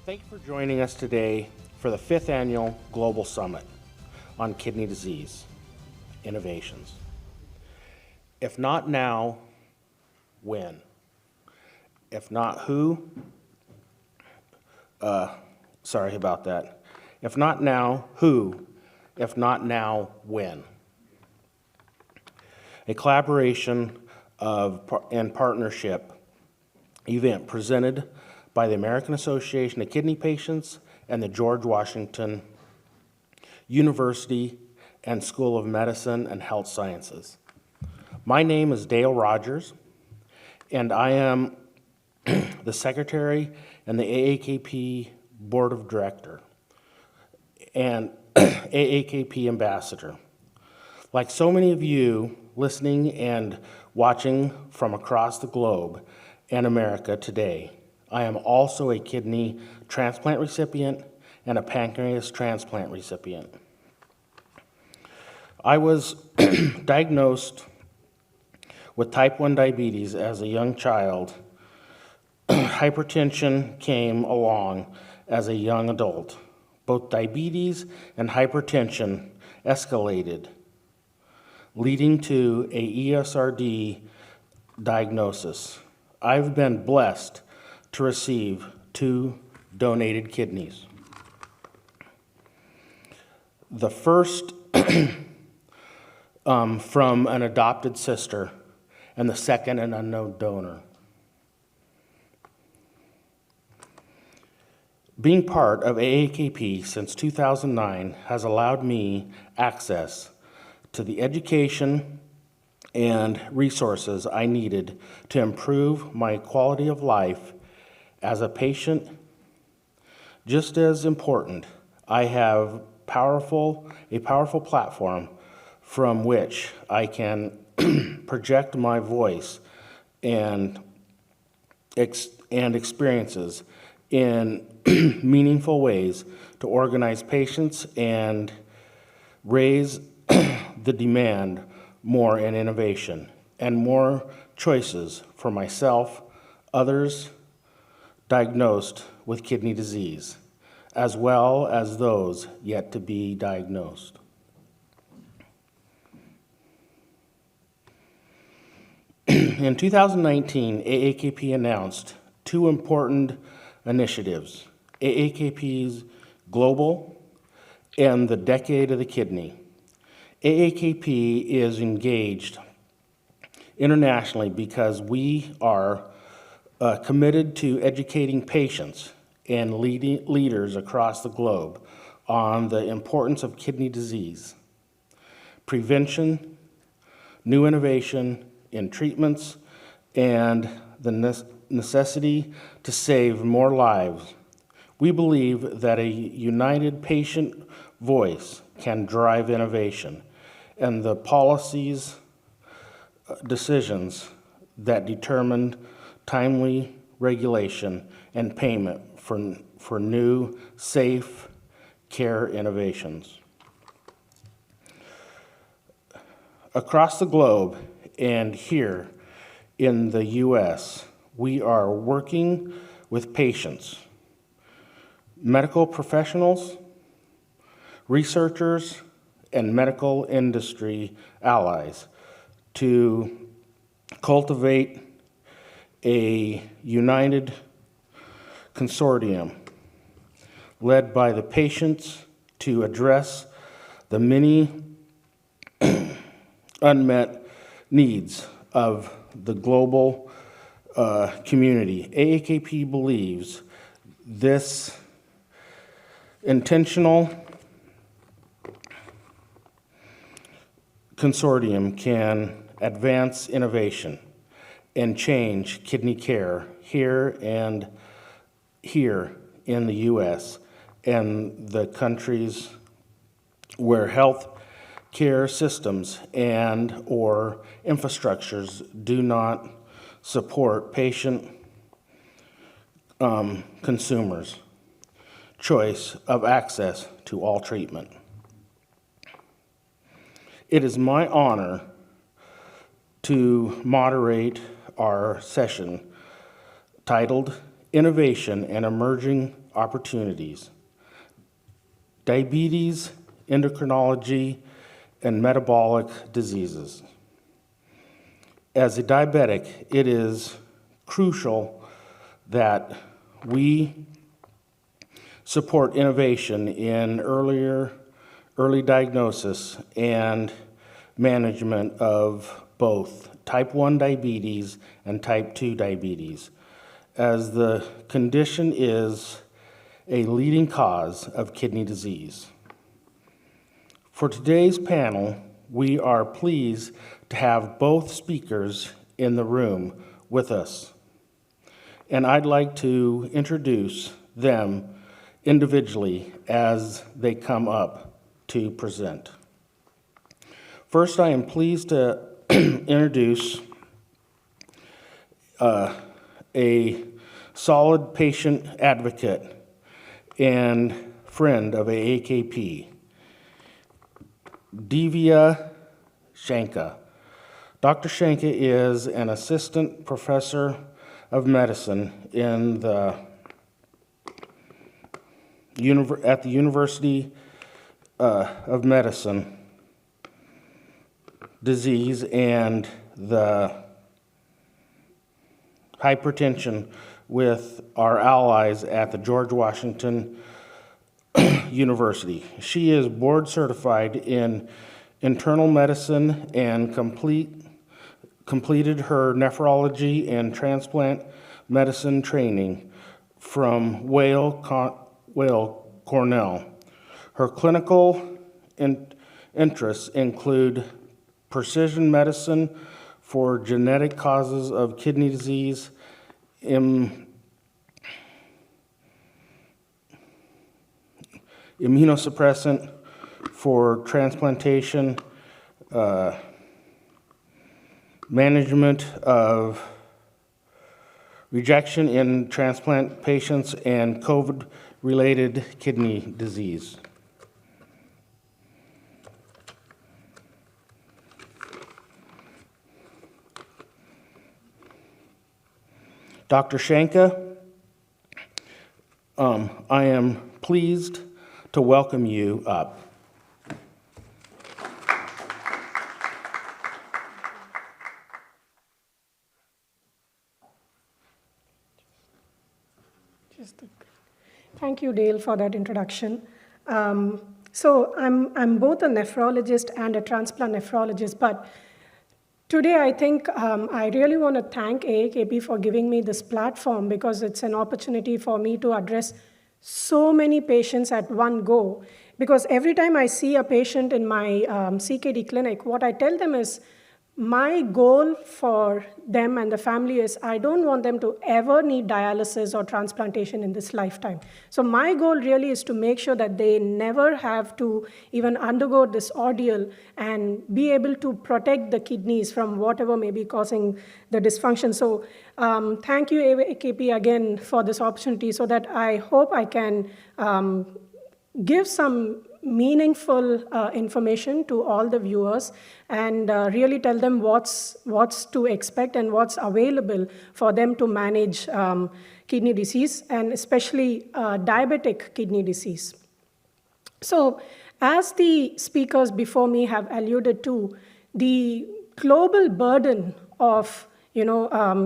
Thank you for joining us today for the 5th Annual Global Summit on Kidney Disease Innovations. If not now, when? If not who? Sorry about that. If not now, who? If not now, when? A collaboration and partnership event presented by the American Association of Kidney Patients and the George Washington University and School of Medicine and Health Sciences. My name is Dale Rogers, and I am the Secretary and the AAKP Board of Director and AAKP Ambassador. Like so many of you listening and watching from across the globe and America today, I am also a kidney transplant recipient and a pancreas transplant recipient. I was diagnosed with type 1 diabetes as a young child. Hypertension came along as a young adult. Both diabetes and hypertension escalated, leading to a ESRD diagnosis. I've been blessed to receive 2 donated kidneys. The first from an adopted sister, and the second an unknown donor. Being part of AAKP since 2009 has allowed me access to the education and resources I needed to improve my quality of life as a patient. Just as important, I have a powerful platform from which I can project my voice and experiences in meaningful ways to organize patients and raise the demand more in innovation and more choices for myself, others diagnosed with kidney disease, as well as those yet to be diagnosed. In 2019, AAKP announced 2 important initiatives, AAKP's Global and the Decade of the Kidney. AAKP is engaged internationally because we are committed to educating patients and leaders across the globe on the importance of kidney disease, prevention, new innovation in treatments, and the necessity to save more lives. We believe that a united patient voice can drive innovation and the policies, decisions that determine timely regulation and payment for new, safe care innovations. Across the globe and here in the U.S., we are working with patients, medical professionals, researchers, and medical industry allies to cultivate a united consortium led by the patients to address the many unmet needs of the global community. AAKP believes this intentional consortium can advance innovation and change kidney care here in the U.S. and the countries where health care systems and or infrastructures do not support patient consumers' choice of access to all treatment. It is my honor to moderate our session titled Innovation and Emerging opportunities: diabetes, endocrinology, and metabolic diseases. As a diabetic, it is crucial that we support innovation in early diagnosis and management of both type 1 diabetes and type 2 diabetes, as the condition is a leading cause of kidney disease. For today's panel, we are pleased to have both speakers in the room with us, and I'd like to introduce them individually as they come up to present. First, I am pleased to introduce a solid patient advocate and friend of AAKP, Divya Shanka. Dr. Shanka is an assistant professor of medicine at the University of Medicine, Disease and the Hypertension with our allies at the George Washington University. She is board certified in internal medicine and completed her nephrology and transplant medicine training from Weill Cornell. Her clinical interests include precision medicine for genetic causes of kidney disease, immunosuppressant for transplantation, management of rejection in transplant patients, and COVID-related kidney disease. Dr. Shanka, I am pleased to welcome you up. Thank you, Dale, for that introduction. So I'm both a nephrologist and a transplant nephrologist, but today I think I really want to thank AAKP for giving me this platform, because it's an opportunity for me to address so many patients at one go. Because every time I see a patient in my CKD clinic, what I tell them is, my goal for them and the family is I don't want them to ever need dialysis or transplantation in this lifetime. So my goal really is to make sure that they never have to even undergo this ordeal and be able to protect the kidneys from whatever may be causing the dysfunction. So thank you, AAKP, again for this opportunity, so that I hope I can give some meaningful information to all the viewers and really tell them what's to expect and what's available for them to manage kidney disease, and especially diabetic kidney disease. So as the speakers before me have alluded to, the global burden of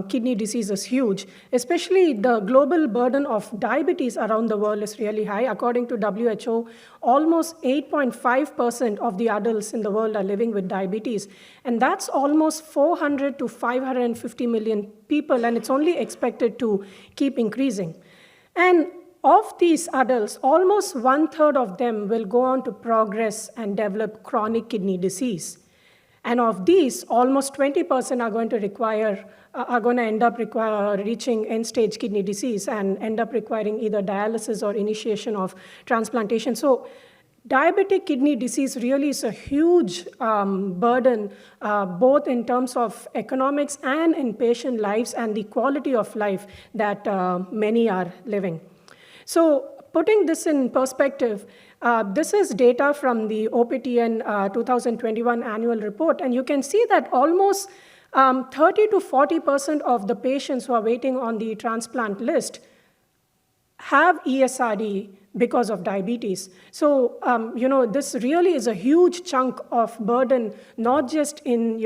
kidney disease is huge. Especially the global burden of diabetes around the world is really high. According to WHO, almost 8.5% of the adults in the world are living with diabetes. And that's almost 400 to 550 million people, and it's only expected to keep increasing. And of these adults, almost 1/3 of them will go on to progress and develop chronic kidney disease. And of these, almost 20% are going to end up reaching end-stage kidney disease and end up requiring either dialysis or initiation of transplantation. So diabetic kidney disease really is a huge burden, both in terms of economics and in patient lives and the quality of life that many are living. So putting this in perspective, this is data from the OPTN 2021 annual report, and you can see that almost 30 to 40% of the patients who are waiting on the transplant list have ESRD because of diabetes. So, this really is a huge chunk of burden, not just in,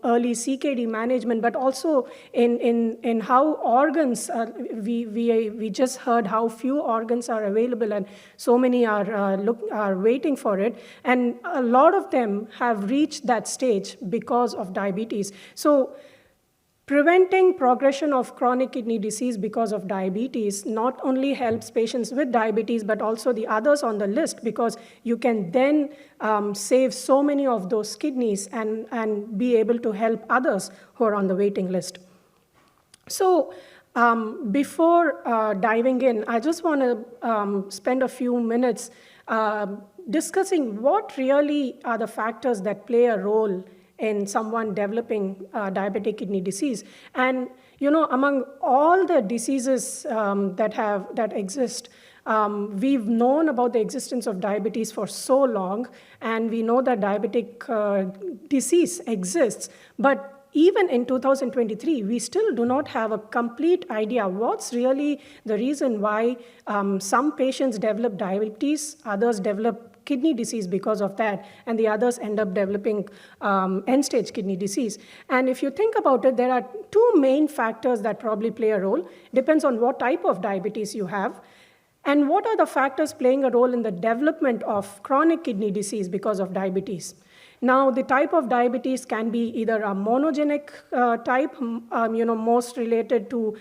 early CKD management, but also in how organs, we just heard how few organs are available and so many are waiting for it. And a lot of them have reached that stage because of diabetes. So, preventing progression of chronic kidney disease because of diabetes not only helps patients with diabetes, but also the others on the list, because you can then save so many of those kidneys and be able to help others who are on the waiting list. So before diving in, I just want to spend a few minutes discussing what really are the factors that play a role in someone developing diabetic kidney disease. And among all the diseases that exist, we've known about the existence of diabetes for so long, and we know that diabetic disease exists. But even in 2023, we still do not have a complete idea what's really the reason why some patients develop diabetes, others develop kidney disease because of that, and the others end up developing end-stage kidney disease. And if you think about it, there are two main factors that probably play a role. Depends on what type of diabetes you have, and what are the factors playing a role in the development of chronic kidney disease because of diabetes. Now, the type of diabetes can be either a monogenic type, most related to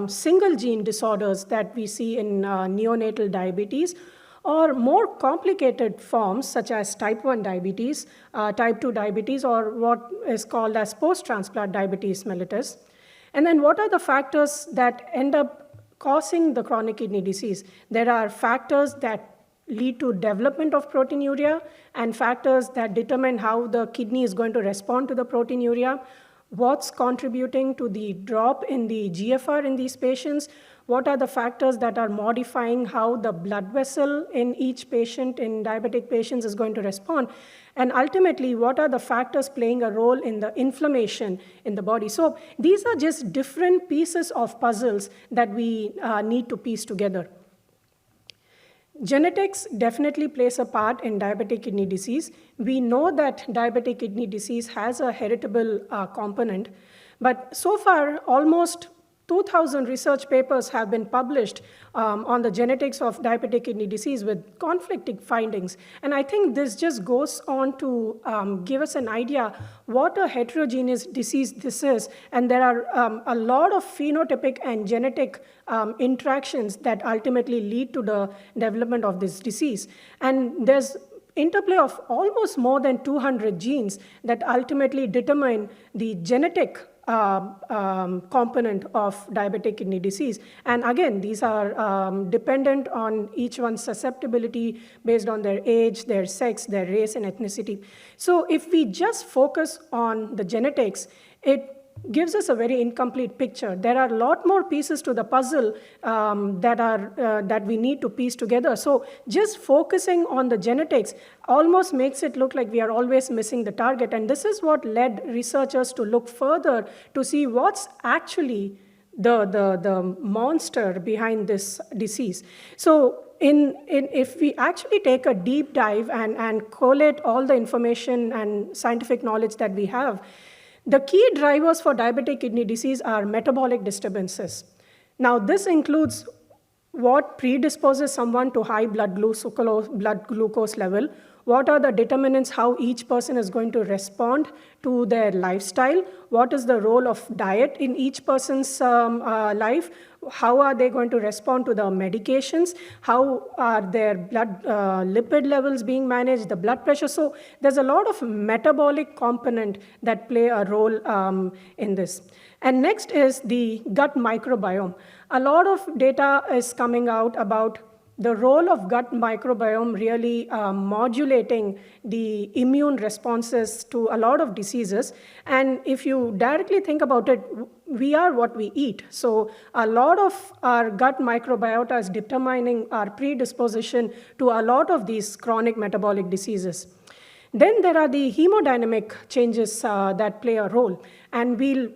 single gene disorders that we see in neonatal diabetes, or more complicated forms such as type 1 diabetes, type 2 diabetes, or what is called as post-transplant diabetes mellitus. And then what are the factors that end up causing the chronic kidney disease? There are factors that lead to development of proteinuria and factors that determine how the kidney is going to respond to the proteinuria. What's contributing to the drop in the GFR in these patients? What are the factors that are modifying how the blood vessel in each patient, in diabetic patients, is going to respond? And ultimately, what are the factors playing a role in the inflammation in the body? So these are just different pieces of puzzles that we need to piece together. Genetics definitely plays a part in diabetic kidney disease. We know that diabetic kidney disease has a heritable component, but so far, almost 2,000 research papers have been published on the genetics of diabetic kidney disease with conflicting findings. And I think this just goes on to give us an idea what a heterogeneous disease this is. And there are a lot of phenotypic and genetic interactions that ultimately lead to the development of this disease. And there's interplay of almost more than 200 genes that ultimately determine the genetic component of diabetic kidney disease. And again, these are dependent on each one's susceptibility based on their age, their sex, their race, and ethnicity. So if we just focus on the genetics, it gives us a very incomplete picture. There are a lot more pieces to the puzzle that we need to piece together. So just focusing on the genetics almost makes it look like we are always missing the target. And this is what led researchers to look further to see what's actually the monster behind this disease. So if we actually take a deep dive and collate all the information and scientific knowledge that we have, the key drivers for diabetic kidney disease are metabolic disturbances. Now, this includes what predisposes someone to high blood glucose level, what are the determinants how each person is going to respond to their lifestyle, what is the role of diet in each person's life, how are they going to respond to the medications, how are their blood lipid levels being managed, the blood pressure. So there's a lot of metabolic component that play a role in this. And next is the gut microbiome. A lot of data is coming out about the role of gut microbiome really modulating the immune responses to a lot of diseases. And if you directly think about it, we are what we eat. So a lot of our gut microbiota is determining our predisposition to a lot of these chronic metabolic diseases. Then there are the hemodynamic changes that play a role. And we'll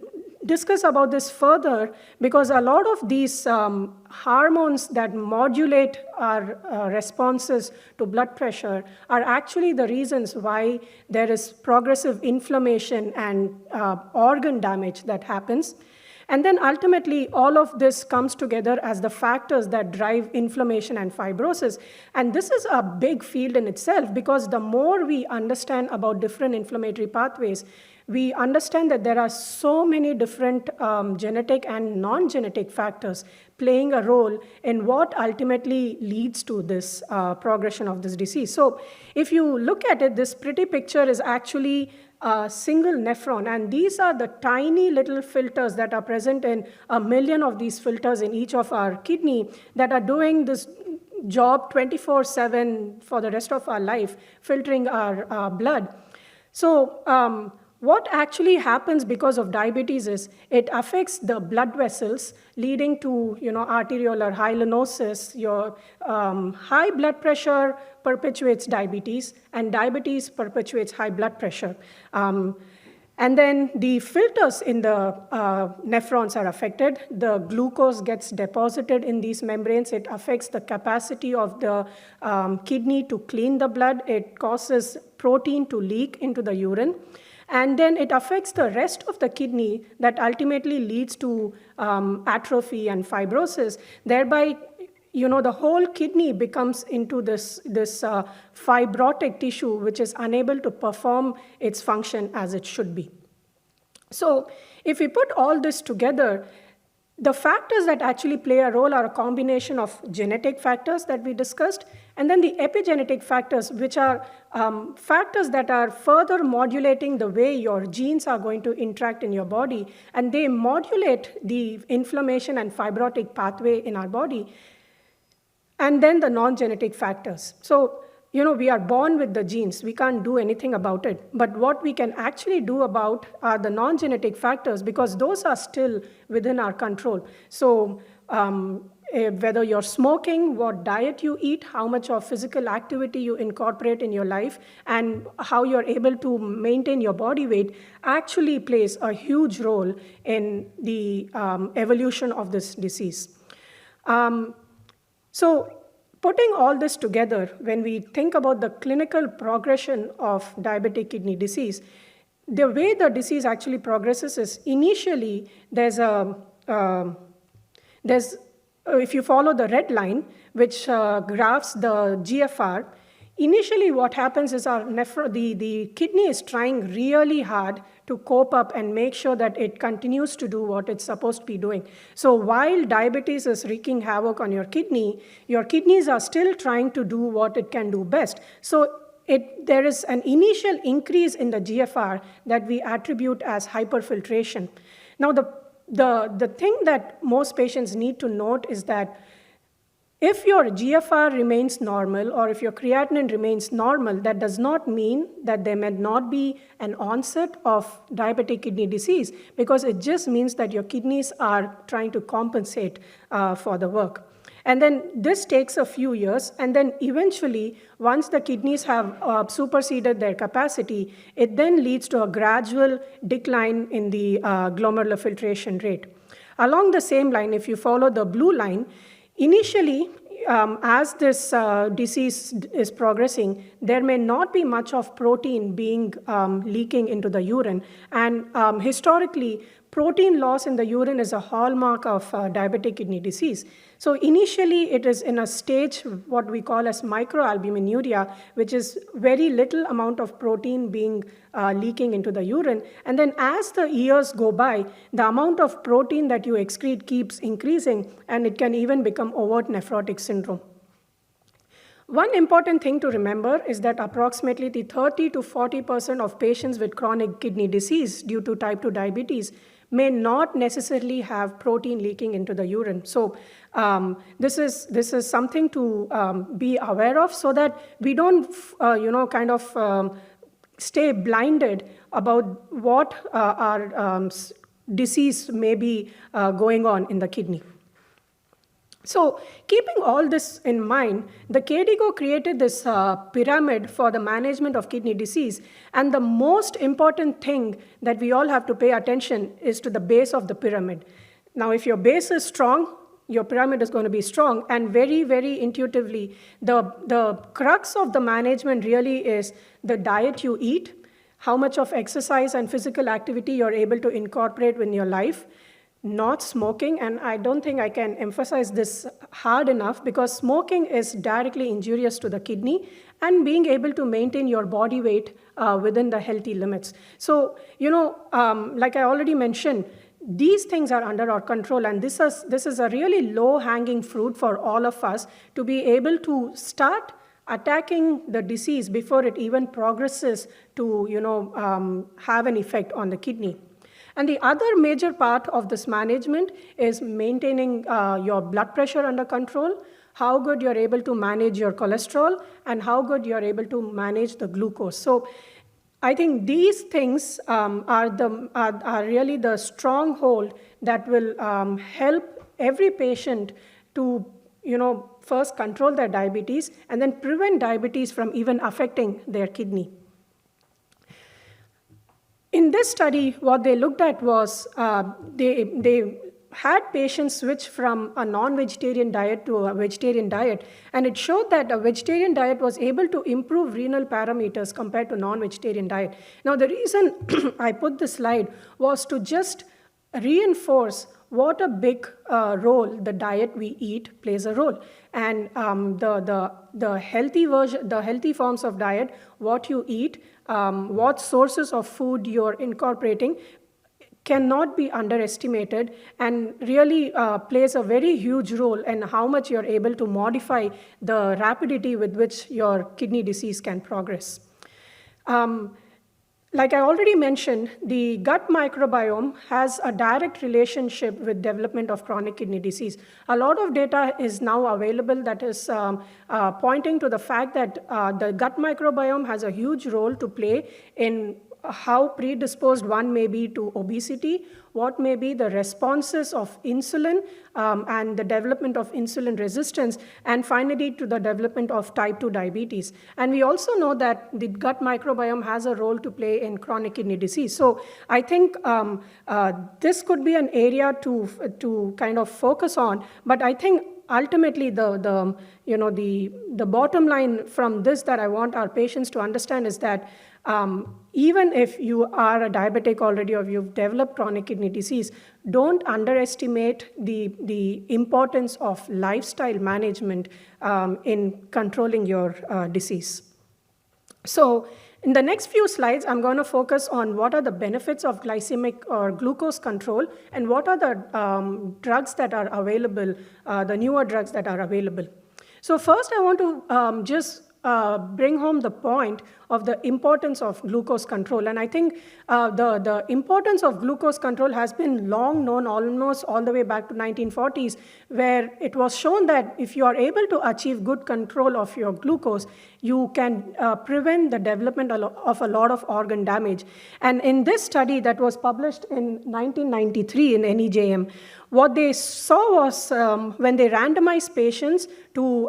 discuss about this further because a lot of these hormones that modulate our responses to blood pressure are actually the reasons why there is progressive inflammation and organ damage that happens. And then ultimately, all of this comes together as the factors that drive inflammation and fibrosis. And this is a big field in itself because the more we understand about different inflammatory pathways, we understand that there are so many different genetic and non-genetic factors playing a role in what ultimately leads to this progression of this disease. So if you look at it, this pretty picture is actually a single nephron, and these are the tiny little filters that are present in 1 million of these filters in each of our kidney that are doing this job 24/7 for the rest of our life, filtering our blood. So what actually happens because of diabetes is it affects the blood vessels, leading to arteriolar hyalinosis. Your high blood pressure perpetuates diabetes, and diabetes perpetuates high blood pressure. And then the filters in the nephrons are affected. The glucose gets deposited in these membranes. It affects the capacity of the kidney to clean the blood. It causes protein to leak into the urine. And then it affects the rest of the kidney that ultimately leads to atrophy and fibrosis. Thereby, the whole kidney becomes into this fibrotic tissue, which is unable to perform its function as it should be. So if we put all this together, the factors that actually play a role are a combination of genetic factors that we discussed, and then the epigenetic factors, which are factors that are further modulating the way your genes are going to interact in your body, and they modulate the inflammation and fibrotic pathway in our body. And then the non-genetic factors. So, we are born with the genes. We can't do anything about it. But what we can actually do about are the non-genetic factors, because those are still within our control. So whether you're smoking, what diet you eat, how much of physical activity you incorporate in your life, and how you're able to maintain your body weight actually plays a huge role in the evolution of this disease. So putting all this together, when we think about the clinical progression of diabetic kidney disease, the way the disease actually progresses is initially if you follow the red line, which graphs the GFR, initially what happens is the kidney is trying really hard to cope up and make sure that it continues to do what it's supposed to be doing. So while diabetes is wreaking havoc on your kidneys are still trying to do what it can do best. So there is an initial increase in the GFR that we attribute as hyperfiltration. Now the thing that most patients need to note is that if your GFR remains normal or if your creatinine remains normal, that does not mean that there may not be an onset of diabetic kidney disease, because it just means that your kidneys are trying to compensate for the work. And then this takes a few years, and then eventually, once the kidneys have superseded their capacity, it then leads to a gradual decline in the glomerular filtration rate. Along the same line, if you follow the blue line, initially, as this disease is progressing, there may not be much of protein being leaking into the urine. And historically, protein loss in the urine is a hallmark of diabetic kidney disease. So initially, it is in a stage what we call as microalbuminuria, which is very little amount of protein being leaking into the urine. And then as the years go by, the amount of protein that you excrete keeps increasing, and it can even become overt nephrotic syndrome. One important thing to remember is that approximately 30 to 40% of patients with chronic kidney disease due to type 2 diabetes may not necessarily have protein leaking into the urine. So this is something to be aware of, so that we don't stay blinded about what our disease may be going on in the kidney. So keeping all this in mind, the KDIGO created this pyramid for the management of kidney disease. And the most important thing that we all have to pay attention is to the base of the pyramid. Now, if your base is strong, your pyramid is going to be strong. And very, very intuitively, the crux of the management really is the diet you eat, how much of exercise and physical activity you're able to incorporate in your life, not smoking. And I don't think I can emphasize this hard enough, because smoking is directly injurious to the kidney, and being able to maintain your body weight within the healthy limits. So, like I already mentioned, these things are under our control, and this is a really low-hanging fruit for all of us to be able to start attacking the disease before it even progresses to have an effect on the kidney. And the other major part of this management is maintaining your blood pressure under control, how good you're able to manage your cholesterol, and how good you're able to manage the glucose. So I think these things are really the stronghold that will help every patient to first control their diabetes and then prevent diabetes from even affecting their kidney. In this study, what they looked at was they had patients switch from a non-vegetarian diet to a vegetarian diet, and it showed that a vegetarian diet was able to improve renal parameters compared to non-vegetarian diet. Now, the reason I put this slide was to just reinforce what a big role the diet we eat plays a role. And the healthy forms of diet, what you eat, what sources of food you're incorporating, cannot be underestimated, and really plays a very huge role in how much you're able to modify the rapidity with which your kidney disease can progress. Like I already mentioned, the gut microbiome has a direct relationship with development of chronic kidney disease. A lot of data is now available that is pointing to the fact that the gut microbiome has a huge role to play in how predisposed one may be to obesity, what may be the responses of insulin and the development of insulin resistance, and finally to the development of type 2 diabetes. And we also know that the gut microbiome has a role to play in chronic kidney disease. So I think this could be an area to kind of focus on, but I think ultimately the bottom line from this that I want our patients to understand is that even if you are a diabetic already or you've developed chronic kidney disease, don't underestimate the importance of lifestyle management in controlling your disease. So in the next few slides, I'm going to focus on what are the benefits of glycemic or glucose control and what are the drugs that are available, the newer drugs that are available. So first, I want to just bring home the point of the importance of glucose control. And I think the importance of glucose control has been long known, almost all the way back to 1940s, where it was shown that if you are able to achieve good control of your glucose, you can prevent the development of a lot of organ damage. And in this study that was published in 1993 in NEJM, what they saw was when they randomized patients to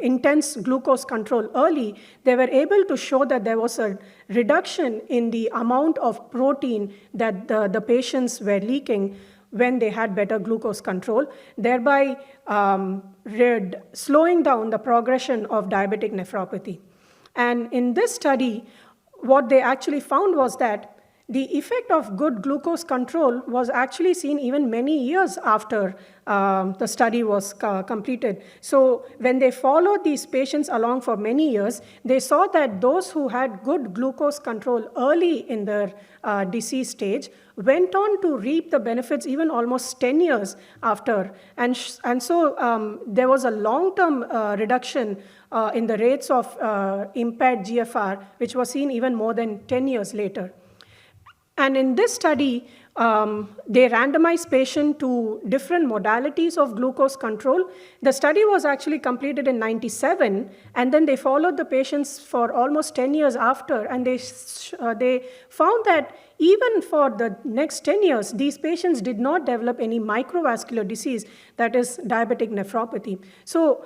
intense glucose control early, they were able to show that there was a reduction in the amount of protein that the patients were leaking when they had better glucose control, thereby slowing down the progression of diabetic nephropathy. And in this study, what they actually found was that the effect of good glucose control was actually seen even many years after the study was completed. So when they followed these patients along for many years, they saw that those who had good glucose control early in their disease stage went on to reap the benefits even almost 10 years after. And so there was a long-term reduction in the rates of impaired GFR, which was seen even more than 10 years later. And in this study, They randomized patients to different modalities of glucose control. The study was actually completed in 97, and then they followed the patients for almost 10 years after, and they found that even for the next 10 years, these patients did not develop any microvascular disease, that is diabetic nephropathy. So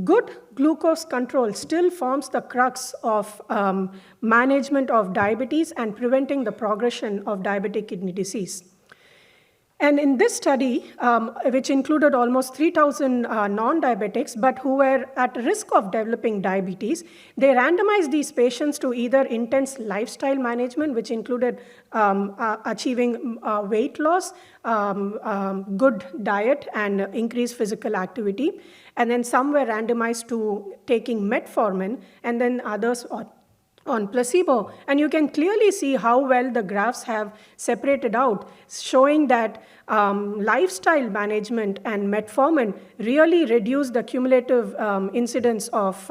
good glucose control still forms the crux of management of diabetes and preventing the progression of diabetic kidney disease. And in this study, which included almost 3,000 non-diabetics, but who were at risk of developing diabetes, they randomized these patients to either intense lifestyle management, which included achieving weight loss, good diet, and increased physical activity. And then some were randomized to taking metformin, and then others on placebo. And you can clearly see how well the graphs have separated out, showing that lifestyle management and metformin really reduce the cumulative incidence of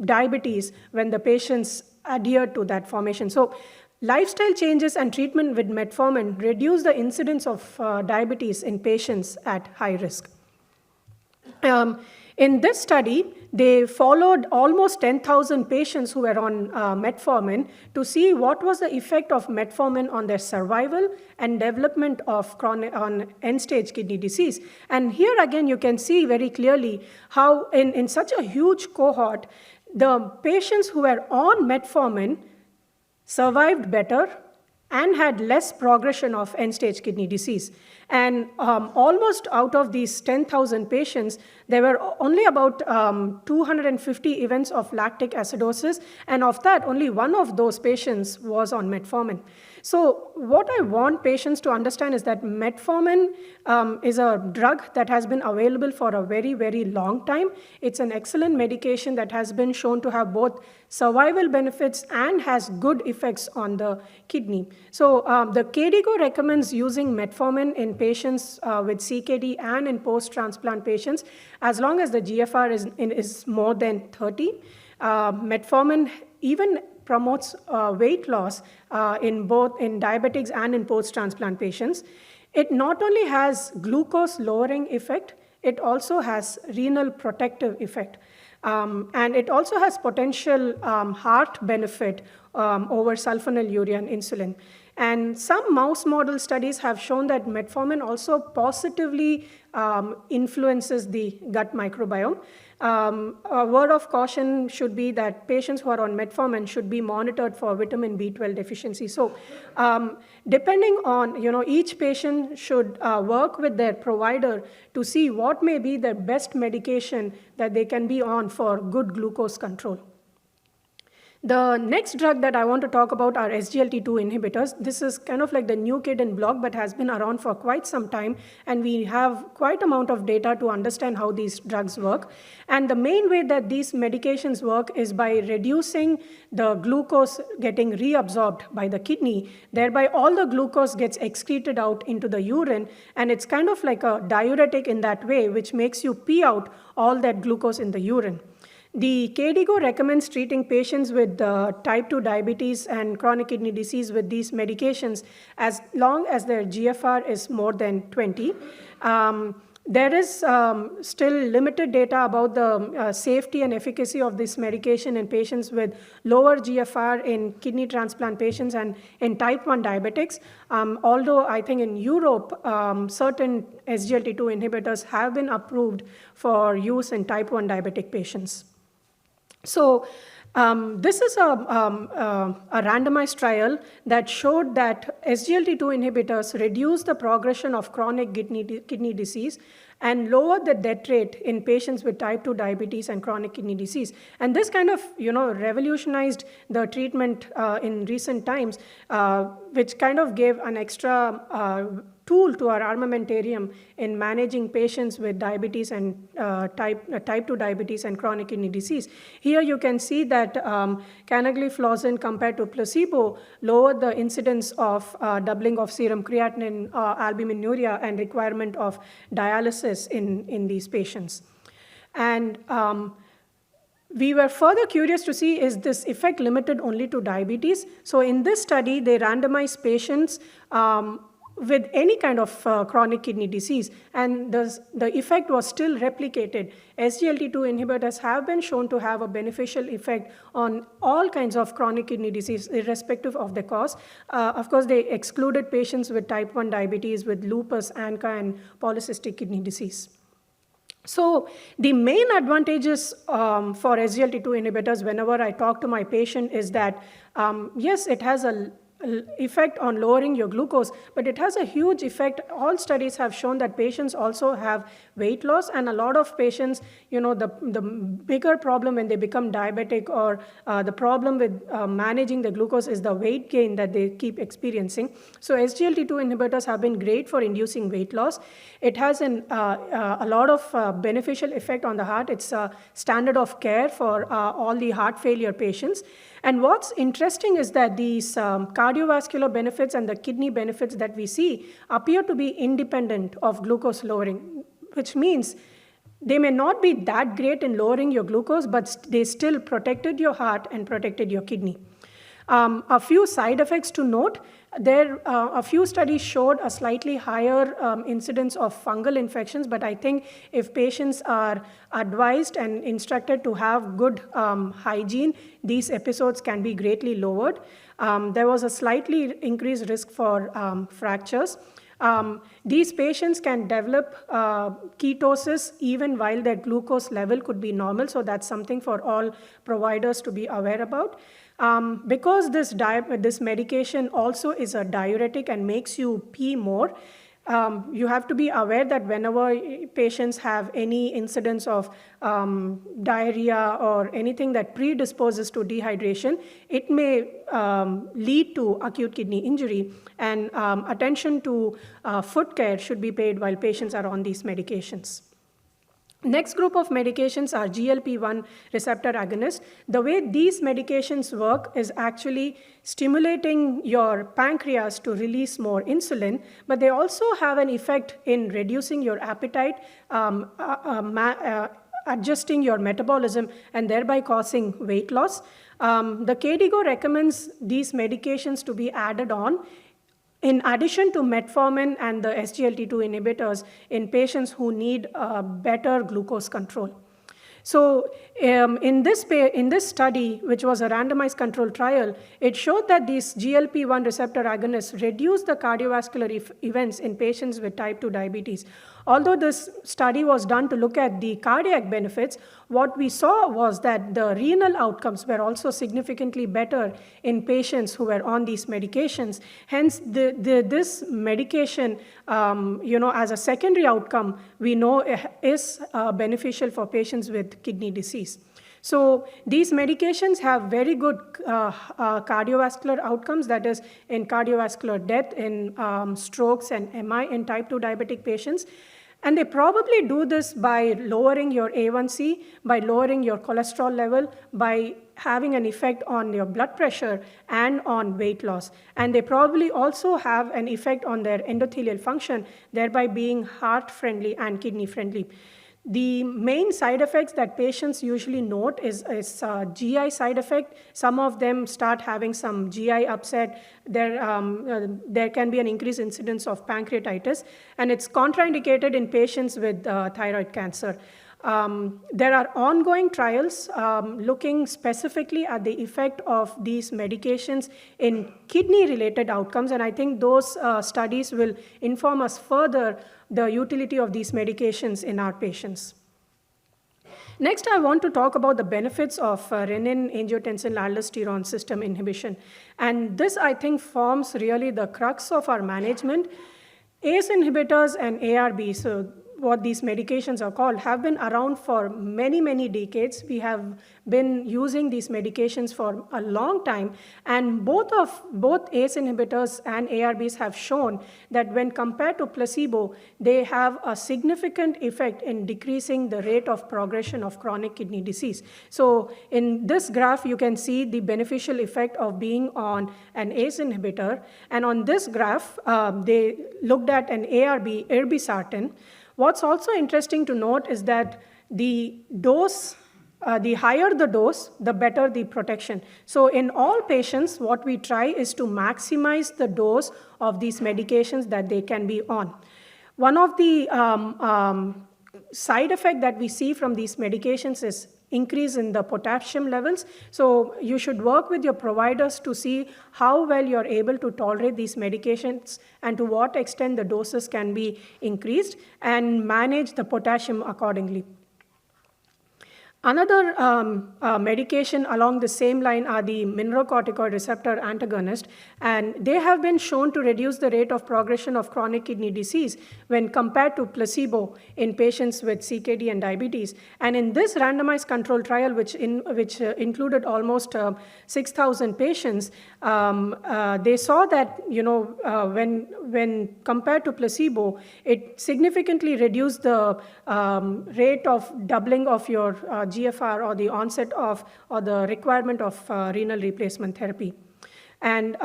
diabetes when the patients adhere to that formation. So lifestyle changes and treatment with metformin reduce the incidence of diabetes in patients at high risk. In this study, they followed almost 10,000 patients who were on metformin to see what was the effect of metformin on their survival and development of on end-stage kidney disease. And here again, you can see very clearly how in such a huge cohort, the patients who were on metformin survived better and had less progression of end-stage kidney disease. And almost out of these 10,000 patients, there were only about 250 events of lactic acidosis, and of that, only one of those patients was on metformin. So what I want patients to understand is that metformin is a drug that has been available for a very, very long time. It's an excellent medication that has been shown to have both survival benefits and has good effects on the kidney. So the KDIGO recommends using metformin in patients with CKD and in post-transplant patients as long as the GFR is more than 30. Metformin even promotes weight loss in both in diabetics and in post-transplant patients. It not only has glucose lowering effect, it also has renal protective effect. And it also has potential heart benefit over sulfonylurea and insulin. And some mouse model studies have shown that metformin also positively influences the gut microbiome. A word of caution should be that patients who are on metformin should be monitored for vitamin B12 deficiency. So depending on, each patient should work with their provider to see what may be the best medication that they can be on for good glucose control. The next drug that I want to talk about are SGLT2 inhibitors. This is kind of like the new kid in block, but has been around for quite some time, and we have quite amount of data to understand how these drugs work. And the main way that these medications work is by reducing the glucose getting reabsorbed by the kidney. Thereby, all the glucose gets excreted out into the urine, and it's kind of like a diuretic in that way, which makes you pee out all that glucose in the urine. The KDIGO recommends treating patients with type 2 diabetes and chronic kidney disease with these medications as long as their GFR is more than 20. There is still limited data about the safety and efficacy of this medication in patients with lower GFR in kidney transplant patients and in type 1 diabetics. Although I think in Europe, certain SGLT2 inhibitors have been approved for use in type 1 diabetic patients. So this is a randomized trial that showed that SGLT2 inhibitors reduce the progression of chronic kidney disease and lower the death rate in patients with type 2 diabetes and chronic kidney disease. And this kind of, revolutionized the treatment in recent times, which kind of gave an extra tool to our armamentarium in managing patients with diabetes and type 2 diabetes and chronic kidney disease. Here you can see that canagliflozin compared to placebo lowered the incidence of doubling of serum creatinine, albuminuria, and requirement of dialysis in these patients. And we were further curious to see, is this effect limited only to diabetes? So in this study, they randomized patients with any kind of chronic kidney disease, and the effect was still replicated. SGLT2 inhibitors have been shown to have a beneficial effect on all kinds of chronic kidney disease, irrespective of the cause. Of course, they excluded patients with type 1 diabetes, with lupus, ANCA, and polycystic kidney disease. So the main advantages for SGLT2 inhibitors, whenever I talk to my patient, is that yes, it has a effect on lowering your glucose, but it has a huge effect. All studies have shown that patients also have weight loss, and a lot of patients, the bigger problem when they become diabetic, or the problem with managing the glucose, is the weight gain that they keep experiencing. So SGLT2 inhibitors have been great for inducing weight loss. It has a lot of beneficial effect on the heart. It's a standard of care for all the heart failure patients. And what's interesting is that these cardiovascular benefits and the kidney benefits that we see appear to be independent of glucose lowering, which means they may not be that great in lowering your glucose, but they still protected your heart and protected your kidney. A few side effects to note. A few studies showed a slightly higher incidence of fungal infections, but I think if patients are advised and instructed to have good hygiene, these episodes can be greatly lowered. There was a slightly increased risk for fractures. These patients can develop ketosis even while their glucose level could be normal, so that's something for all providers to be aware about. Because this medication also is a diuretic and makes you pee more, you have to be aware that whenever patients have any incidence of diarrhea or anything that predisposes to dehydration, it may lead to acute kidney injury, and attention to foot care should be paid while patients are on these medications. Next group of medications are GLP-1 receptor agonists. The way these medications work is actually stimulating your pancreas to release more insulin, but they also have an effect in reducing your appetite, adjusting your metabolism, and thereby causing weight loss. The KDIGO recommends these medications to be added on in addition to metformin and the SGLT2 inhibitors in patients who need better glucose control. So in this study, which was a randomized controlled trial, it showed that these GLP-1 receptor agonists reduce the cardiovascular events in patients with type 2 diabetes. Although this study was done to look at the cardiac benefits, what we saw was that the renal outcomes were also significantly better in patients who were on these medications. Hence, this medication, as a secondary outcome, we know is beneficial for patients with kidney disease. So these medications have very good cardiovascular outcomes, that is in cardiovascular death, in strokes and MI in type 2 diabetic patients. And they probably do this by lowering your A1C, by lowering your cholesterol level, by having an effect on your blood pressure and on weight loss. And they probably also have an effect on their endothelial function, thereby being heart-friendly and kidney-friendly. The main side effects that patients usually note is GI side effect. Some of them start having some GI upset. There can be an increased incidence of pancreatitis, and it's contraindicated in patients with thyroid cancer. There are ongoing trials looking specifically at the effect of these medications in kidney-related outcomes, and I think those studies will inform us further the utility of these medications in our patients. Next, I want to talk about the benefits of renin-angiotensin-aldosterone system inhibition. And this, I think, forms really the crux of our management. ACE inhibitors and ARBs, so what these medications are called, have been around for many, many decades. We have been using these medications for a long time, and both ACE inhibitors and ARBs have shown that when compared to placebo, they have a significant effect in decreasing the rate of progression of chronic kidney disease. So in this graph, you can see the beneficial effect of being on an ACE inhibitor, and on this graph, they looked at an ARB, irbesartan. What's also interesting to note is that the dose the higher the dose, the better the protection. So in all patients, what we try is to maximize the dose of these medications that they can be on. One of the side effects that we see from these medications is increase in the potassium levels. So you should work with your providers to see how well you're able to tolerate these medications and to what extent the doses can be increased, and manage the potassium accordingly. Another medication along the same line are the mineralocorticoid receptor antagonist, and they have been shown to reduce the rate of progression of chronic kidney disease when compared to placebo in patients with CKD and diabetes. And in this randomized control trial, which included almost 6,000 patients, they saw that when compared to placebo, it significantly reduced the rate of doubling of your GFR, or the onset of, or the requirement of renal replacement therapy. And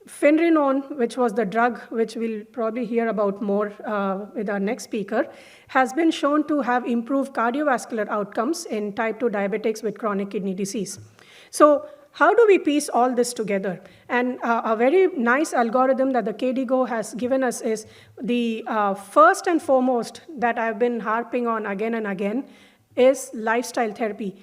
Finrenone, which was the drug which we'll probably hear about more with our next speaker, has been shown to have improved cardiovascular outcomes in type 2 diabetics with chronic kidney disease. So how do we piece all this together? And a very nice algorithm that the KDIGO has given us is the first and foremost that I've been harping on again and again is lifestyle therapy.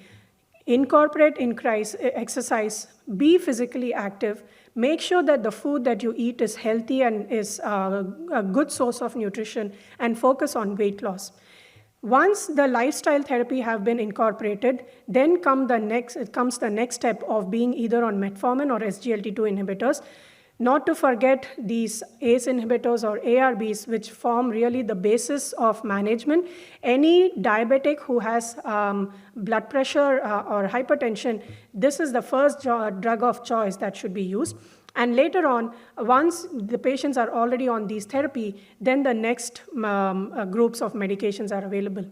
Incorporate exercise, be physically active, make sure that the food that you eat is healthy and is a good source of nutrition, and focus on weight loss. Once the lifestyle therapy have been incorporated, then comes the next step of being either on metformin or SGLT2 inhibitors. Not to forget these ACE inhibitors or ARBs, which form really the basis of management. Any diabetic who has blood pressure or hypertension, this is the first drug of choice that should be used. And later on, once the patients are already on these therapy, then the next groups of medications are available.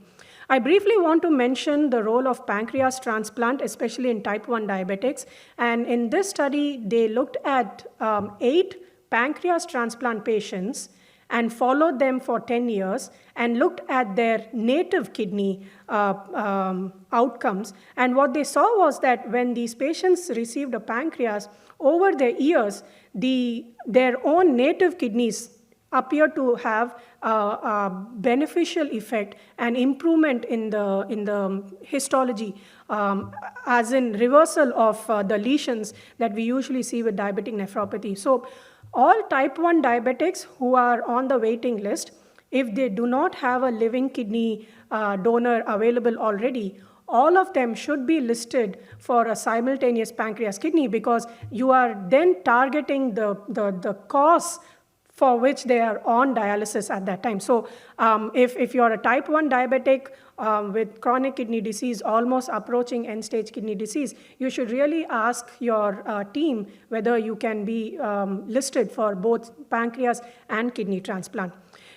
I briefly want to mention the role of pancreas transplant, especially in type 1 diabetics. And in this study, they looked at 8 pancreas transplant patients and followed them for 10 years and looked at their native kidney outcomes. And what they saw was that when these patients received a pancreas, over the years, their own native kidneys appear to have a beneficial effect and improvement in the histology, as in reversal of the lesions that we usually see with diabetic nephropathy. So all type 1 diabetics who are on the waiting list, if they do not have a living kidney donor available already, all of them should be listed for a simultaneous pancreas kidney, because you are then targeting the cause for which they are on dialysis at that time. So if you're a type 1 diabetic with chronic kidney disease almost approaching end-stage kidney disease, you should really ask your team whether you can be listed for both pancreas and kidney transplant.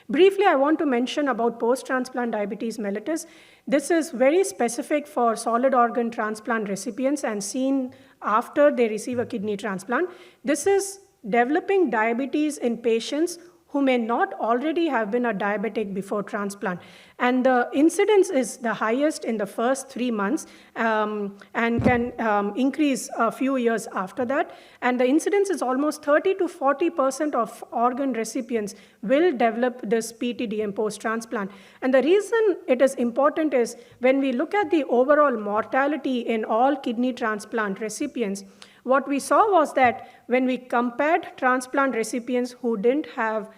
Briefly, I want to mention about post-transplant diabetes mellitus. This is very specific for solid organ transplant recipients and seen after they receive a kidney transplant. This is developing diabetes in patients who may not already have been a diabetic before transplant. And the incidence is the highest in the first 3 months and can increase a few years after that. And the incidence is almost 30 to 40% of organ recipients will develop this PTDM post-transplant. And the reason it is important is when we look at the overall mortality in all kidney transplant recipients, what we saw was that when we compared transplant recipients who didn't have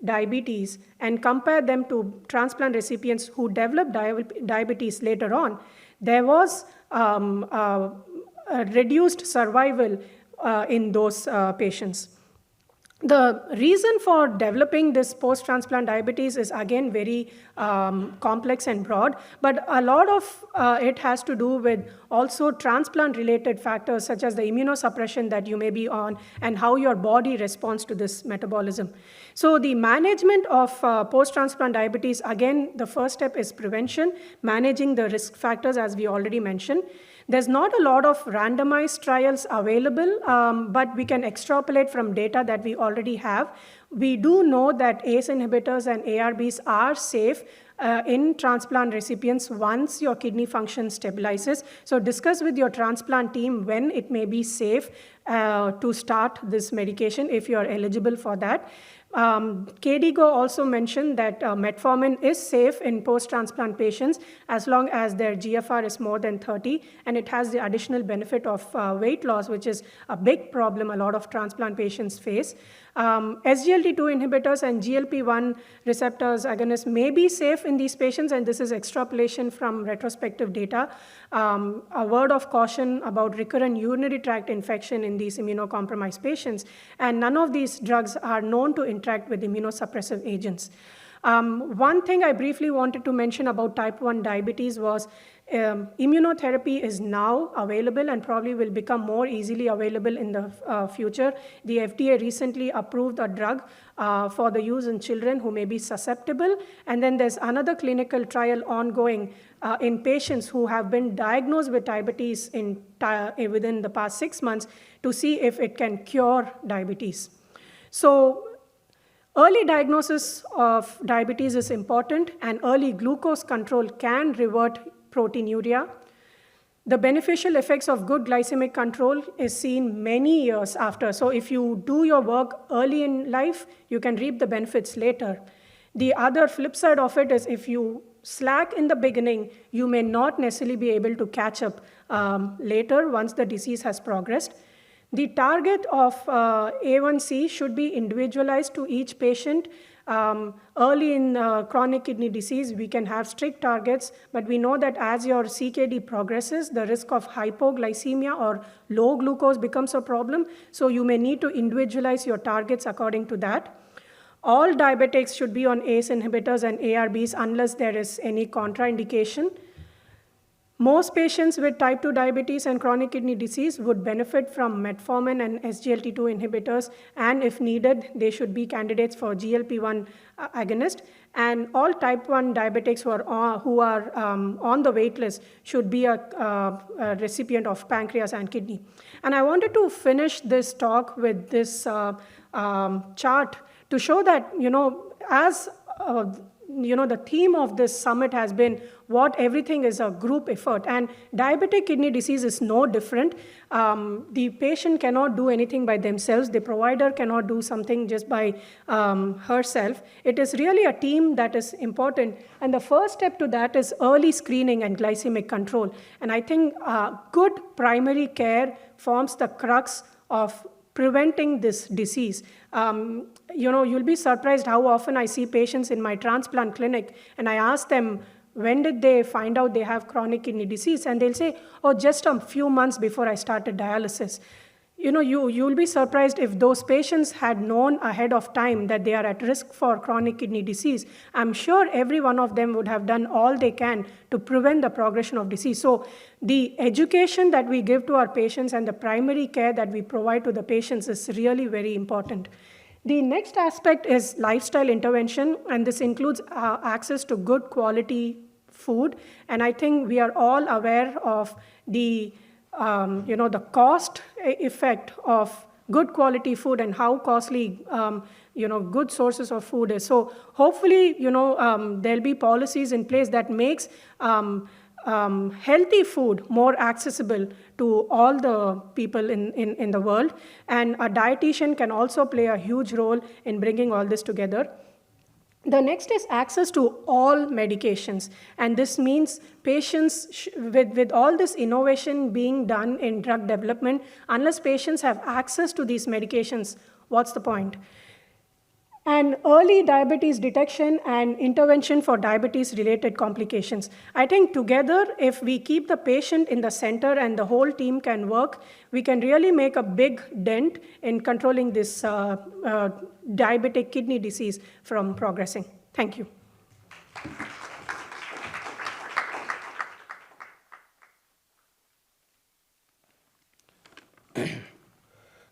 diabetes and compared them to transplant recipients who developed diabetes later on, there was a reduced survival in those patients. The reason for developing this post-transplant diabetes is again very complex and broad, but a lot of it has to do with also transplant-related factors such as the immunosuppression that you may be on and how your body responds to this metabolism. So the management of post-transplant diabetes, again, the first step is prevention, managing the risk factors as we already mentioned. There's not a lot of randomized trials available, but we can extrapolate from data that we already have. We do know that ACE inhibitors and ARBs are safe in transplant recipients once your kidney function stabilizes. So discuss with your transplant team when it may be safe to start this medication if you are eligible for that. KDIGO also mentioned that metformin is safe in post-transplant patients as long as their GFR is more than 30, and it has the additional benefit of weight loss, which is a big problem a lot of transplant patients face. SGLT2 inhibitors and GLP-1 receptors agonists may be safe in these patients, and this is extrapolation from retrospective data. A word of caution about recurrent urinary tract infection in these immunocompromised patients, and none of these drugs are known to interact with immunosuppressive agents. One thing I briefly wanted to mention about type 1 diabetes was immunotherapy is now available and probably will become more easily available in the future. The FDA recently approved a drug for the use in children who may be susceptible, and then there's another clinical trial ongoing in patients who have been diagnosed with diabetes within the past 6 months to see if it can cure diabetes. So early diagnosis of diabetes is important, and early glucose control can revert proteinuria. The beneficial effects of good glycemic control is seen many years after. So if you do your work early in life, you can reap the benefits later. The other flip side of it is if you slack in the beginning, you may not necessarily be able to catch up later once the disease has progressed. The target of A1C should be individualized to each patient. Early in chronic kidney disease, we can have strict targets, but we know that as your CKD progresses, the risk of hypoglycemia or low glucose becomes a problem, so you may need to individualize your targets according to that. All diabetics should be on ACE inhibitors and ARBs unless there is any contraindication. Most patients with type 2 diabetes and chronic kidney disease would benefit from metformin and SGLT2 inhibitors, and if needed, they should be candidates for GLP-1 agonist. And all type 1 diabetics who are on the wait list should be a recipient of pancreas and kidney. And I wanted to finish this talk with this chart to show that, as the theme of this summit has been what everything is a group effort, and diabetic kidney disease is no different. The patient cannot do anything by themselves. The provider cannot do something just by herself. It is really a team that is important, and the first step to that is early screening and glycemic control. And I think good primary care forms the crux of preventing this disease. You'll be surprised how often I see patients in my transplant clinic, and I ask them, when did they find out they have chronic kidney disease? And they'll say, oh, just a few months before I started dialysis. You'll be surprised if those patients had known ahead of time that they are at risk for chronic kidney disease. I'm sure every one of them would have done all they can to prevent the progression of disease. So the education that we give to our patients and the primary care that we provide to the patients is really very important. The next aspect is lifestyle intervention, and this includes access to good quality food. And I think we are all aware of the cost effect of good quality food and how costly, good sources of food is. So hopefully, there'll be policies in place that makes healthy food more accessible to all the people in the world. And a dietitian can also play a huge role in bringing all this together. The next is access to all medications, and this means patients, with all this innovation being done in drug development, unless patients have access to these medications, what's the point? And early diabetes detection and intervention for diabetes-related complications. I think together, if we keep the patient in the center and the whole team can work, we can really make a big dent in controlling this diabetic kidney disease from progressing. Thank you.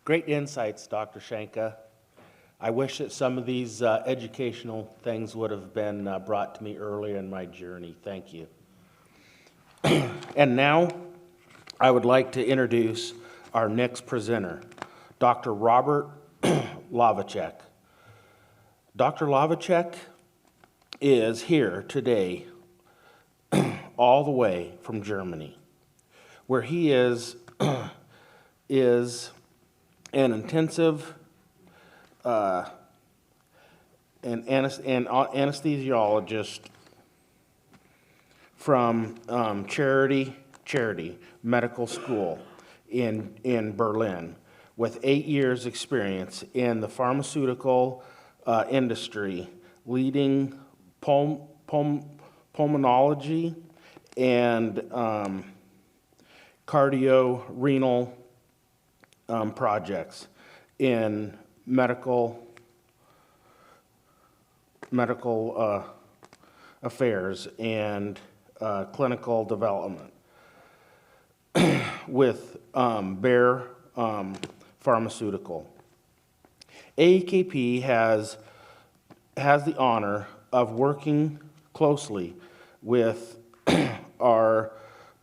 Great insights, Dr. Shanka. I wish that some of these educational things would have been brought to me earlier in my journey. Thank you. And now I would like to introduce our next presenter, Dr. Robert Lawatscheck. Dr. Lawatscheck is here today all the way from Germany, where he is an intensive an anesthesiologist from Charity Medical School in Berlin, with 8 years experience in the pharmaceutical industry, leading pulmonology and cardio-renal projects in medical affairs and clinical development with Bayer Pharmaceutical. AAKP has the honor of working closely with our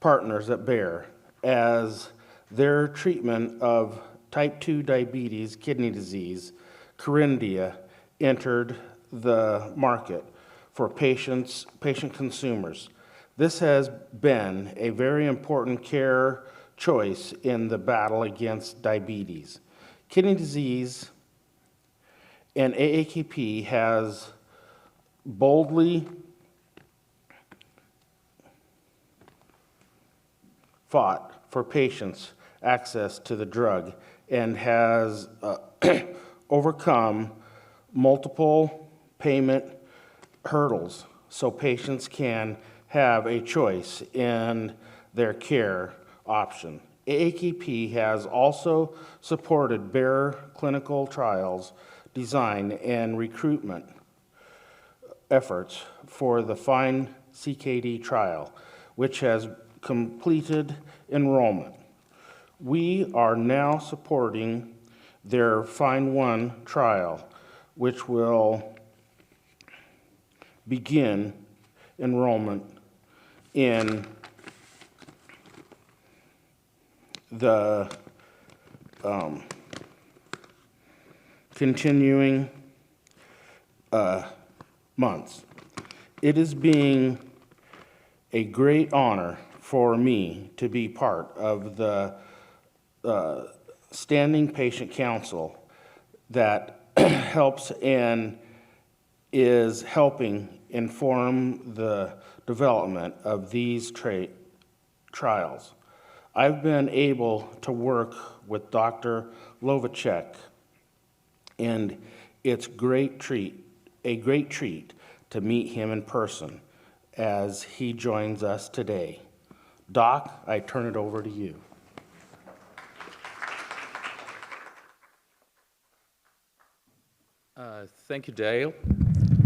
partners at Bayer as their treatment of type 2 diabetes, kidney disease, Corindia, entered the market for patient consumers. This has been a very important care choice in the battle against diabetes. Kidney disease, and AAKP has boldly fought for patients' access to the drug and has overcome multiple payment hurdles so patients can have a choice in their care option. AAKP has also supported Bayer clinical trials, design, and recruitment efforts for the FIND CKD trial, which has completed enrollment. We are now supporting their FIND-1 trial, which will begin enrollment in the continuing months. It is being a great honor for me to be part of the Standing Patient Council that helps and is helping inform the development of these trials. I've been able to work with Dr. Lawatscheck, and it's a great treat to meet him in person as he joins us today. Doc, I turn it over to you. Thank you, Dale,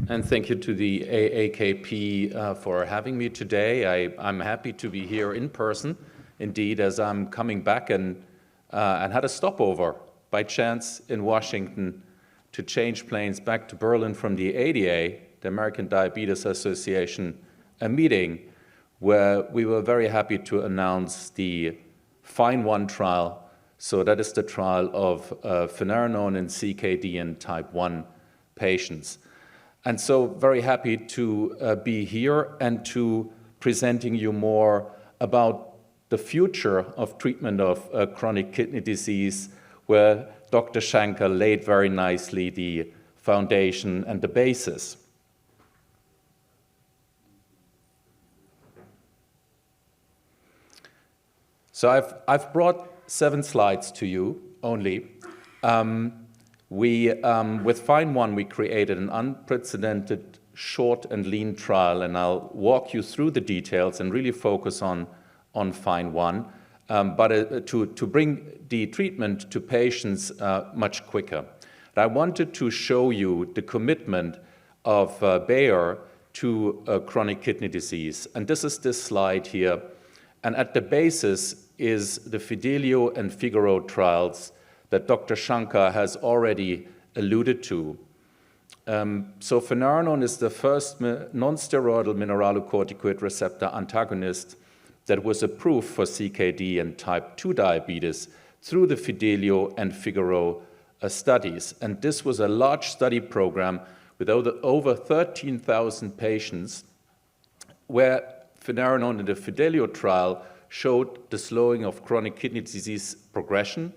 and thank you to the AAKP for having me today. I'm happy to be here in person, indeed, as I'm coming back and had a stopover by chance in Washington to change planes back to Berlin from the ADA, the American Diabetes Association, a meeting where we were very happy to announce the FIND-1 trial. So that is the trial of finerenone in CKD in type 1 patients. And so very happy to be here and to presenting you more about the future of treatment of chronic kidney disease, where Dr. Shankar laid very nicely the foundation and the basis. So I've brought 7 slides to you only. With FIND-1, we created an unprecedented short and lean trial, and I'll walk you through the details and really focus on FIND-1, but to bring the treatment to patients much quicker. And I wanted to show you the commitment of Bayer to chronic kidney disease. And this is this slide here. And at the basis is the Fidelio and Figaro trials that Dr. Shankar has already alluded to. So finerenone is the first non-steroidal mineralocorticoid receptor antagonist that was approved for CKD and type 2 diabetes through the Fidelio and Figaro studies. And this was a large study program with over 13,000 patients, where finerenone in the Fidelio trial showed the slowing of chronic kidney disease progression,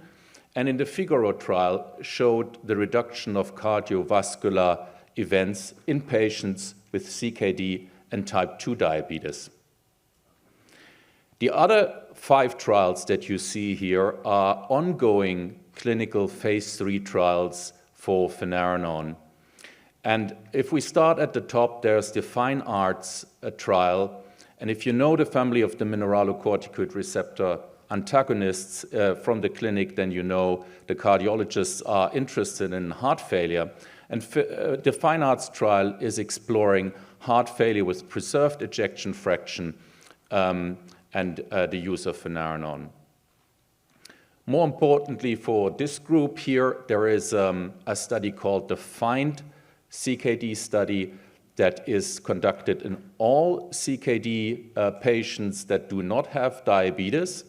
and in the Figaro trial showed the reduction of cardiovascular events in patients with CKD and type 2 diabetes. The other 5 trials that you see here are ongoing clinical phase 3 trials for finerenone. And if we start at the top, there's the Fine Arts trial. And if you know the family of the mineralocorticoid receptor antagonists from the clinic, then you know the cardiologists are interested in heart failure. And the Fine Arts trial is exploring heart failure with preserved ejection fraction and the use of finerenone. More importantly for this group here, there is a study called the FIND CKD study that is conducted in all CKD patients that do not have diabetes,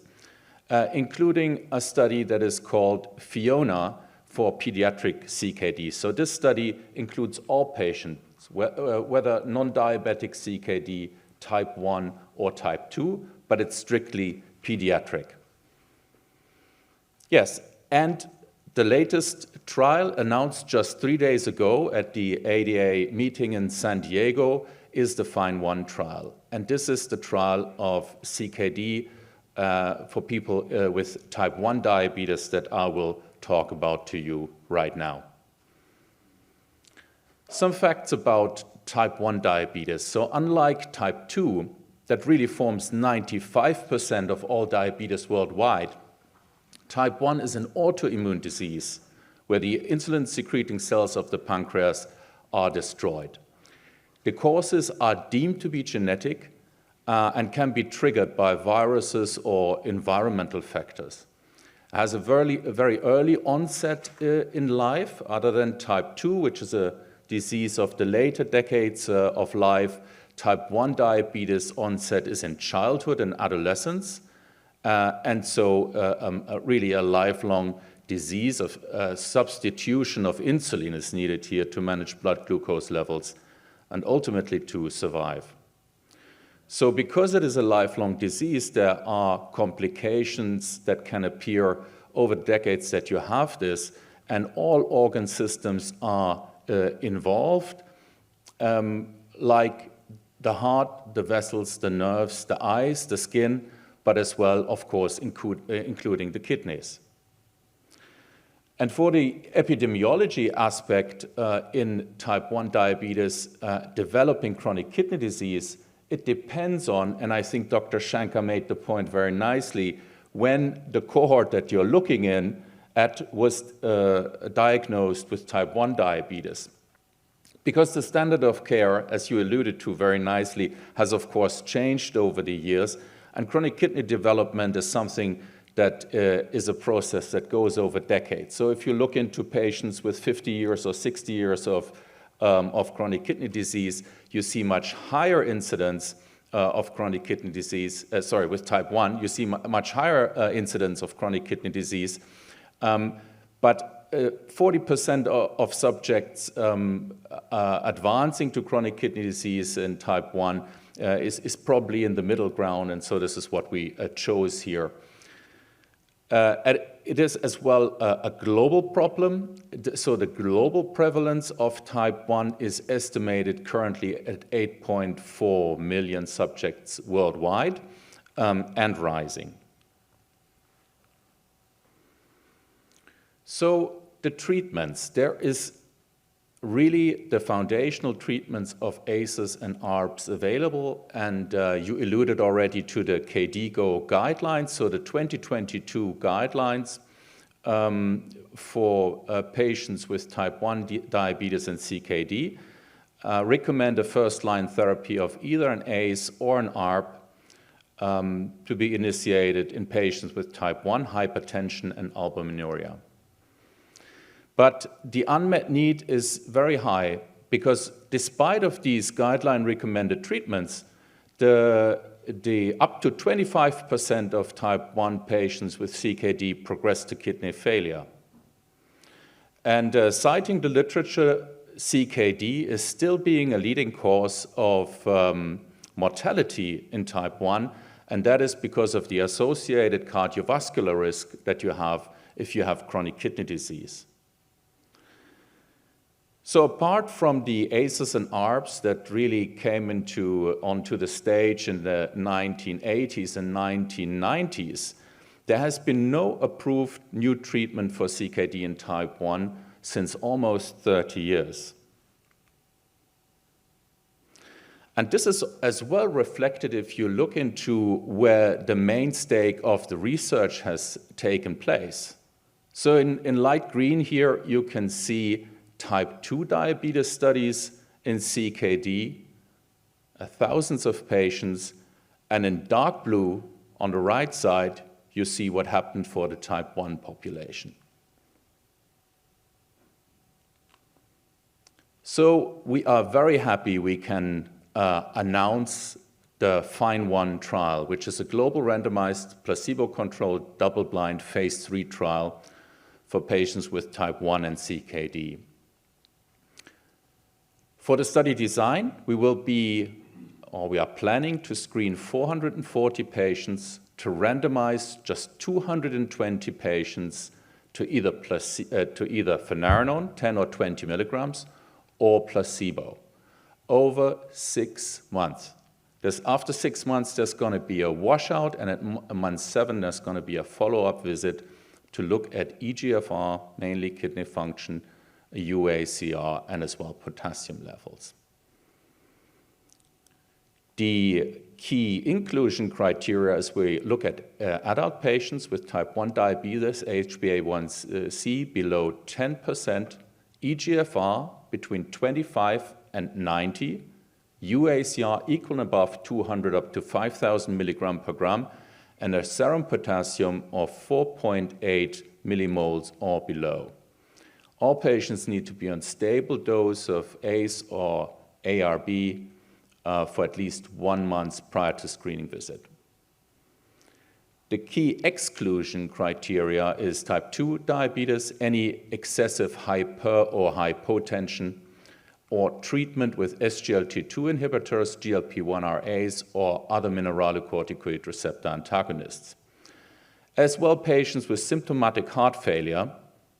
including a study that is called FIONA for pediatric CKD. So this study includes all patients, whether non-diabetic CKD, type 1 or type 2, but it's strictly pediatric. Yes, and the latest trial announced just 3 days ago at the ADA meeting in San Diego is the FINE-1 trial. And this is the trial of CKD for people with type 1 diabetes that I will talk about to you right now. Some facts about type 1 diabetes. So unlike type 2, that really forms 95% of all diabetes worldwide, type 1 is an autoimmune disease where the insulin-secreting cells of the pancreas are destroyed. The causes are deemed to be genetic and can be triggered by viruses or environmental factors. It has a very early onset in life, other than type 2, which is a disease of the later decades of life. Type 1 diabetes onset is in childhood and adolescence, and so really a lifelong disease of substitution of insulin is needed here to manage blood glucose levels and ultimately to survive. So because it is a lifelong disease, there are complications that can appear over decades that you have this, and all organ systems are involved, like the heart, the vessels, the nerves, the eyes, the skin, but as well, of course, including the kidneys. And for the epidemiology aspect in type 1 diabetes, developing chronic kidney disease, it depends on, and I think Dr. Shankar made the point very nicely, when the cohort that you're looking at was diagnosed with type 1 diabetes. Because the standard of care, as you alluded to very nicely, has of course changed over the years, and chronic kidney development is something that is a process that goes over decades. So if you look into patients with 50 years or 60 years of chronic kidney disease, you see much higher incidence of chronic kidney disease, with type 1, you see much higher incidence of chronic kidney disease. But 40% of subjects advancing to chronic kidney disease in type 1 is probably in the middle ground, and so this is what we chose here. It is as well a global problem. So the global prevalence of type 1 is estimated currently at 8.4 million subjects worldwide and rising. So the treatments, there is really the foundational treatments of ACEs and ARBs available, and you alluded already to the KDIGO guidelines. So the 2022 guidelines for patients with type 1 diabetes and CKD recommend a first-line therapy of either an ACE or an ARB to be initiated in patients with type 1 hypertension and albuminuria. But the unmet need is very high because despite of these guideline-recommended treatments, the up to 25% of type 1 patients with CKD progress to kidney failure. And citing the literature, CKD is still being a leading cause of mortality in type 1, and that is because of the associated cardiovascular risk that you have if you have chronic kidney disease. So apart from the ACEs and ARBs that really came onto the stage in the 1980s and 1990s, there has been no approved new treatment for CKD in type 1 since almost 30 years. And this is as well reflected if you look into where the mainstay of the research has taken place. So in light green here, you can see type 2 diabetes studies in CKD, thousands of patients, and in dark blue on the right side, you see what happened for the type 1 population. So we are very happy we can announce the FINE-1 trial, which is a global randomized placebo-controlled double-blind phase 3 trial for patients with type 1 and CKD. For the study design, we are planning to screen 440 patients to randomize just 220 patients to either finerenone, 10 or 20 milligrams, or placebo over 6 months. After 6 months, there's going to be a washout, and at month 7, there's going to be a follow-up visit to look at eGFR, mainly kidney function, UACR, and as well potassium levels. The key inclusion criteria as we look at adult patients with type 1 diabetes, HbA1c below 10%, eGFR between 25 and 90, UACR equal and above 200 up to 5,000 milligram per gram, and a serum potassium of 4.8 millimoles or below. All patients need to be on stable dose of ACE or ARB for at least 1 month prior to screening visit. The key exclusion criteria is type 2 diabetes, any excessive hyper or hypotension, or treatment with SGLT2 inhibitors, GLP-1RAs, or other mineralocorticoid receptor antagonists. As well, patients with symptomatic heart failure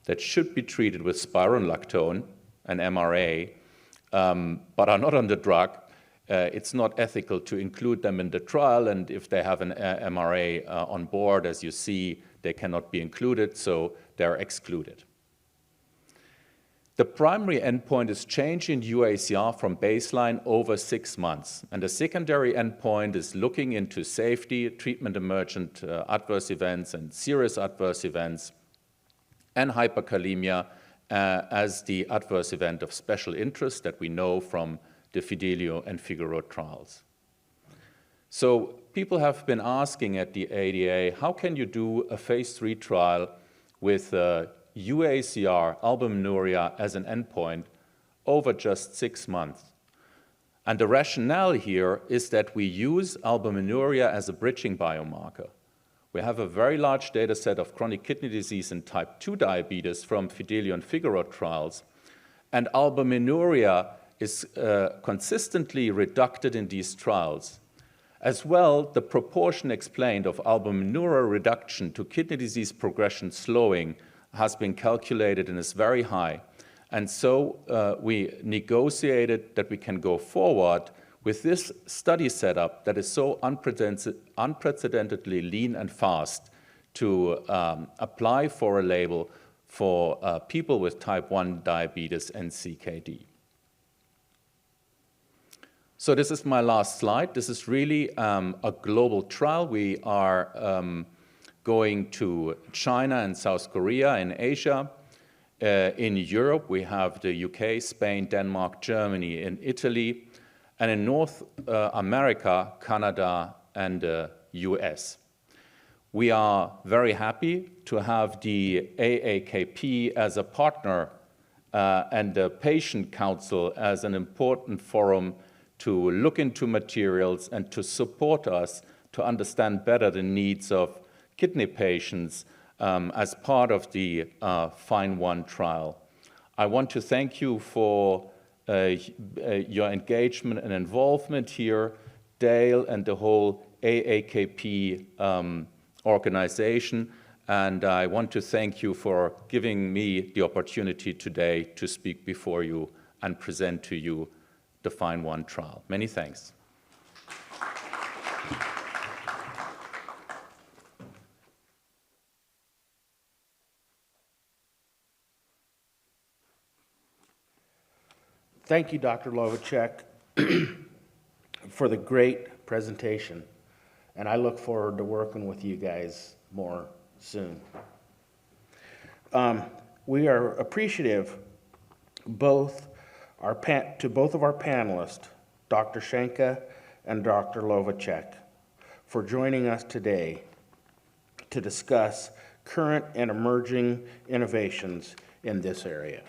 that should be treated with spironolactone, an MRA, but are not on the drug. It's not ethical to include them in the trial, and if they have an MRA on board, as you see, they cannot be included, so they're excluded. The primary endpoint is change in UACR from baseline over 6 months, and the secondary endpoint is looking into safety, treatment-emergent adverse events, and serious adverse events, and hyperkalemia as the adverse event of special interest that we know from the Fidelio and Figaro trials. So people have been asking at the ADA, how can you do a phase 3 trial with UACR, albuminuria, as an endpoint over just 6 months? And the rationale here is that we use albuminuria as a bridging biomarker. We have a very large data set of chronic kidney disease and type 2 diabetes from Fidelio and Figaro trials, and albuminuria is consistently reduced in these trials. As well, the proportion explained of albuminuria reduction to kidney disease progression slowing has been calculated and is very high. And so we negotiated that we can go forward with this study setup that is so unprecedentedly lean and fast to apply for a label for people with type 1 diabetes and CKD. So this is my last slide. This is really a global trial. We are going to China and South Korea in Asia. In Europe, we have the UK, Spain, Denmark, Germany, and Italy. And in North America, Canada, and the US. We are very happy to have the AAKP as a partner and the Patient Council as an important forum to look into materials and to support us to understand better the needs of kidney patients as part of the FIND-1 trial. I want to thank you for your engagement and involvement here, Dale and the whole AAKP organization, and I want to thank you for giving me the opportunity today to speak before you and present to you the FIND-1 trial. Many thanks. Thank you, Dr. Lawatscheck, for the great presentation, and I look forward to working with you guys more soon. We are appreciative to both of our panelists, Dr. Shanka and Dr. Lawatscheck, for joining us today to discuss current and emerging innovations in this area.